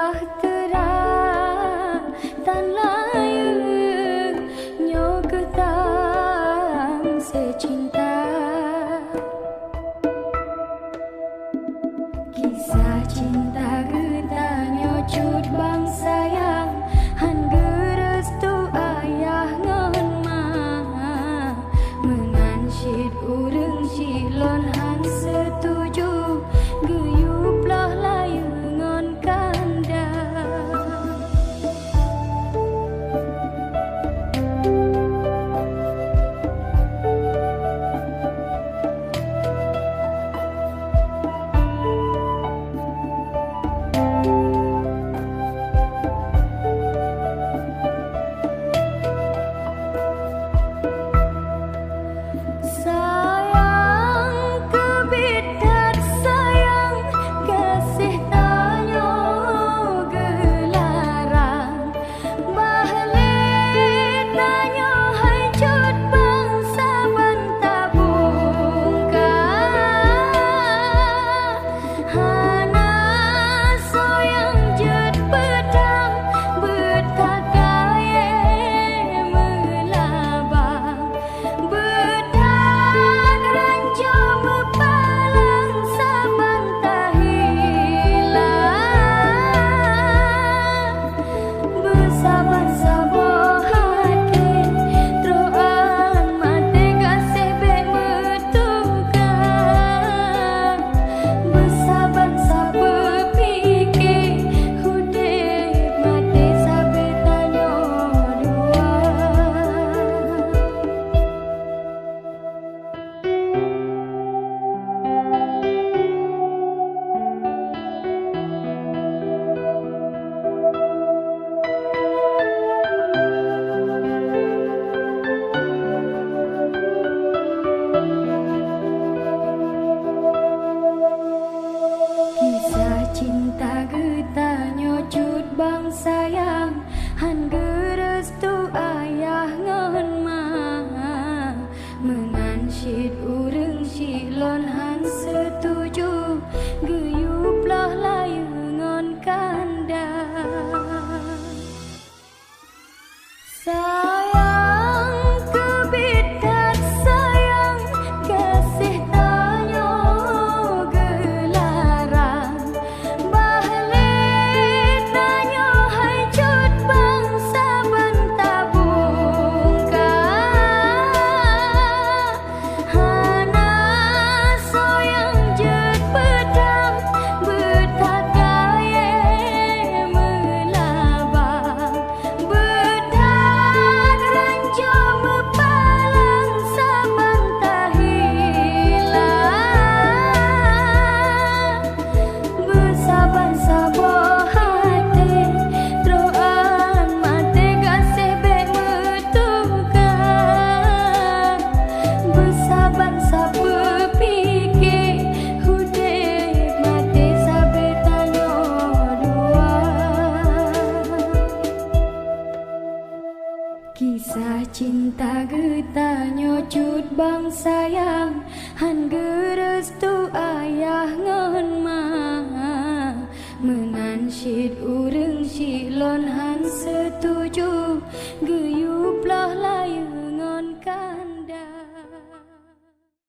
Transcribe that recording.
bahtera tan layu nyo ketang secinta. Kisah cinta getanyo cut bang sayang han gerestu ayah ngon ma mengansyid urang silon han setuju geyuplah layu ngon kanda. Cinta getanyo cut bang sayang han gerestu ayah ngon ma mengansyid urang silon han setuju geyuplah layu ngon kanda. Sayang kebidat sayang kasih tanyo gelarang kisah cinta getanyo cut bang sayang han gerestu ayah ngon ma mengansyid urang silon han setuju geyuplah